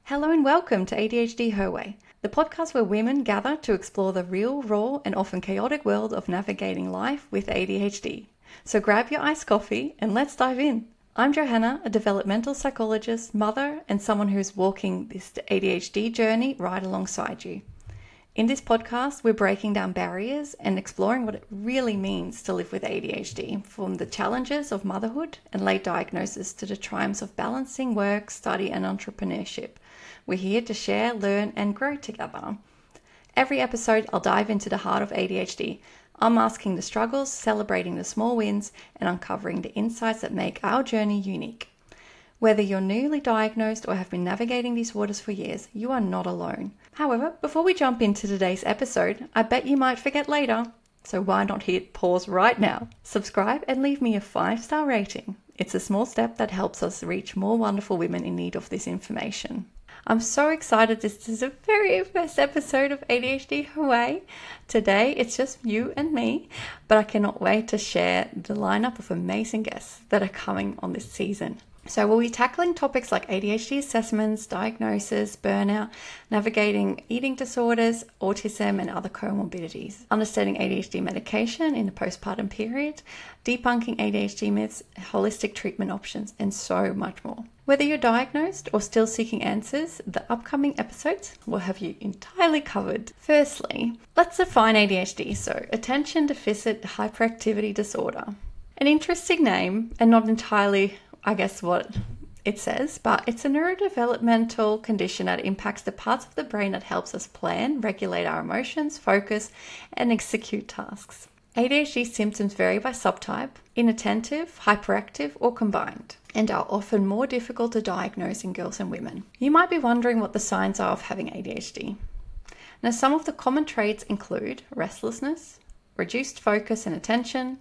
Hello and welcome to ADHD Her Way, the podcast where women gather to explore the real, raw, and often chaotic world of navigating life with ADHD. So grab your iced coffee and let's dive in. I'm Johanna, a developmental psychologist, mother, and someone who's walking this ADHD journey right alongside you. In this podcast, we're breaking down barriers and exploring what it really means to live with ADHD, from the challenges of motherhood and late diagnosis to the triumphs of balancing work, study, and entrepreneurship. We're here to share, learn, and grow together. Every episode, I'll dive into the heart of ADHD, unmasking the struggles, celebrating the small wins, and uncovering the insights that make our journey unique. Whether you're newly diagnosed or have been navigating these waters for years, you are not alone. However, before we jump into today's episode, I bet you might forget later. So why not hit pause right now, subscribe, and leave me a 5-star rating. It's a small step that helps us reach more wonderful women in need of this information. I'm so excited this is the very first episode of ADHD Her Way. Today it's just you and me, but I cannot wait to share the lineup of amazing guests that are coming on this season. So we'll be tackling topics like ADHD assessments, diagnosis, burnout, navigating eating disorders, autism, and other comorbidities, understanding ADHD medication in the postpartum period, debunking ADHD myths, holistic treatment options, and so much more. Whether you're diagnosed or still seeking answers, the upcoming episodes will have you entirely covered. Firstly, let's define ADHD. So, attention deficit hyperactivity disorder. An interesting name and not entirely what it says, but it's a neurodevelopmental condition that impacts the parts of the brain that helps us plan, regulate our emotions, focus, and execute tasks. ADHD symptoms vary by subtype, inattentive, hyperactive, or combined, and are often more difficult to diagnose in girls and women. You might be wondering what the signs are of having ADHD. Now, some of the common traits include restlessness, reduced focus and attention,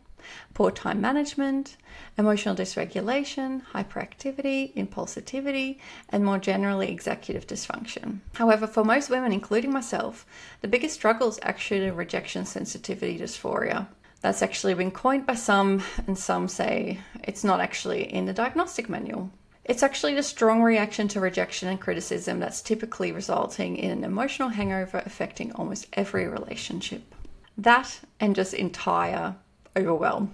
poor time management, emotional dysregulation, hyperactivity, impulsivity, and more generally executive dysfunction. However, for most women, including myself, the biggest struggle is actually rejection sensitivity dysphoria. That's actually been coined by some, and some say it's not actually in the diagnostic manual. It's actually the strong reaction to rejection and criticism that's typically resulting in an emotional hangover affecting almost every relationship. That and just entire overwhelm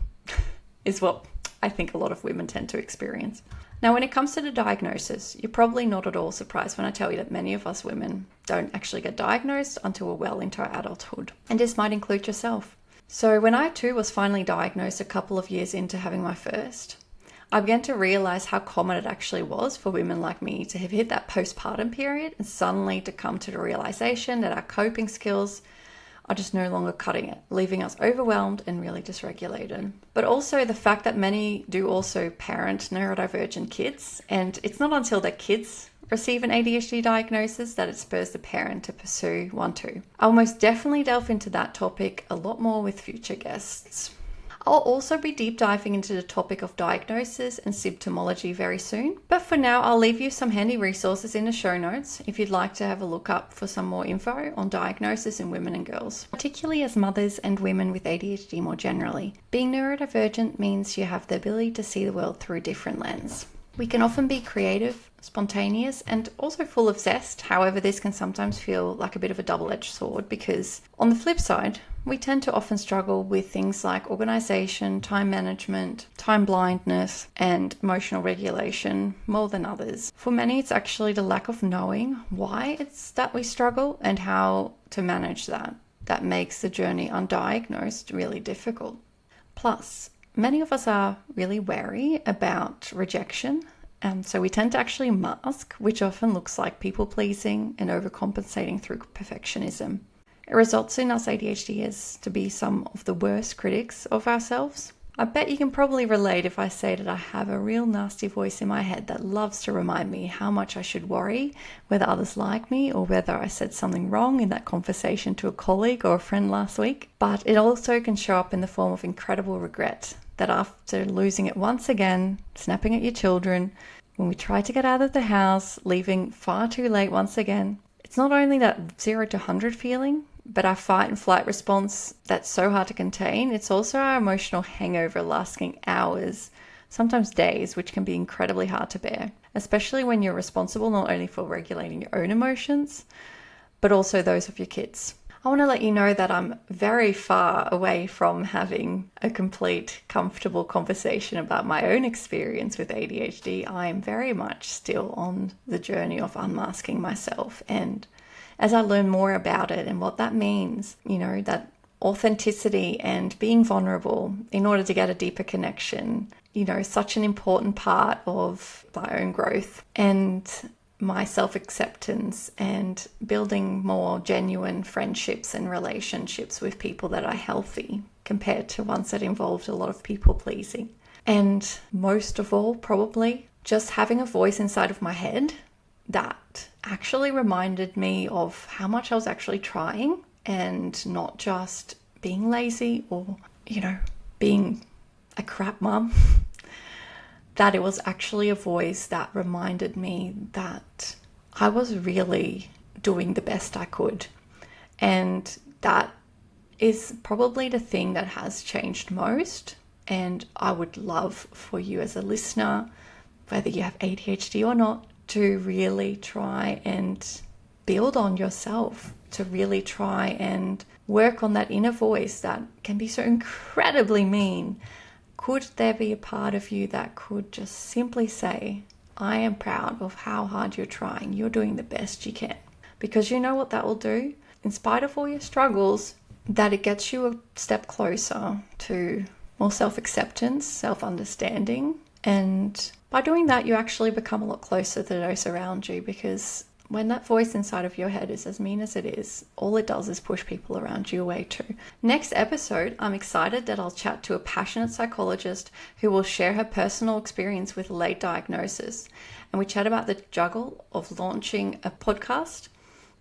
is what I think a lot of women tend to experience. Now, when it comes to the diagnosis, you're probably not at all surprised when I tell you that many of us women don't actually get diagnosed until we're well into our adulthood. And this might include yourself. So when I too was finally diagnosed a couple of years into having my first, I began to realize how common it actually was for women like me to have hit that postpartum period and suddenly to come to the realization that our coping skills are just no longer cutting it, leaving us overwhelmed and really dysregulated. But also the fact that many do also parent neurodivergent kids, and it's not until their kids receive an ADHD diagnosis that it spurs the parent to pursue one too. I'll most definitely delve into that topic a lot more with future guests. I'll also be deep diving into the topic of diagnosis and symptomology very soon. But for now, I'll leave you some handy resources in the show notes if you'd like to have a look up for some more info on diagnosis in women and girls, particularly as mothers and women with ADHD more generally. Being neurodivergent means you have the ability to see the world through a different lens. We can often be creative, spontaneous, and also full of zest. However, this can sometimes feel like a bit of a double-edged sword because on the flip side, we tend to often struggle with things like organization, time management, time blindness, and emotional regulation more than others. For many, it's actually the lack of knowing why it's that we struggle and how to manage that makes the journey undiagnosed really difficult. Plus, many of us are really wary about rejection, so we tend to actually mask, which often looks like people-pleasing and overcompensating through perfectionism. It results in us ADHDers to be some of the worst critics of ourselves. I bet you can probably relate if I say that I have a real nasty voice in my head that loves to remind me how much I should worry, whether others like me or whether I said something wrong in that conversation to a colleague or a friend last week. But it also can show up in the form of incredible regret that after losing it once again, snapping at your children, when we try to get out of the house, leaving far too late once again, it's not only that 0 to 100 feeling, but our fight and flight response that's so hard to contain. It's also our emotional hangover lasting hours sometimes days, which can be incredibly hard to bear, especially when you're responsible not only for regulating your own emotions, but also those of your kids. I want to let you know that I'm very far away from having a complete, comfortable conversation about my own experience with ADHD. I am very much still on the journey of unmasking myself. And as I learn more about it and what that means, that authenticity and being vulnerable in order to get a deeper connection, such an important part of my own growth and my self-acceptance and building more genuine friendships and relationships with people that are healthy compared to ones that involved a lot of people pleasing. And most of all, probably just having a voice inside of my head that actually reminded me of how much I was actually trying and not just being lazy or, being a crap mum. That it was actually a voice that reminded me that I was really doing the best I could. And that is probably the thing that has changed most. And I would love for you as a listener, whether you have ADHD or not, to really try and build on yourself, to really try and work on that inner voice that can be so incredibly mean. Could there be a part of you that could just simply say, I am proud of how hard you're trying. You're doing the best you can. Because you know what that will do? In spite of all your struggles, that it gets you a step closer to more self-acceptance, self-understanding. And by doing that, you actually become a lot closer to those around you, because when that voice inside of your head is as mean as it is, all it does is push people around you away too. Next episode, I'm excited that I'll chat to a passionate psychologist who will share her personal experience with late diagnosis. And we chat about the juggle of launching a podcast,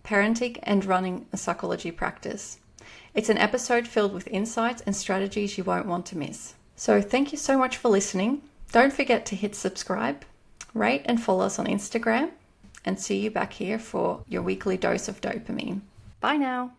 parenting, and running a psychology practice. It's an episode filled with insights and strategies you won't want to miss. So thank you so much for listening. Don't forget to hit subscribe, rate and follow us on Instagram, and see you back here for your weekly dose of dopamine. Bye now.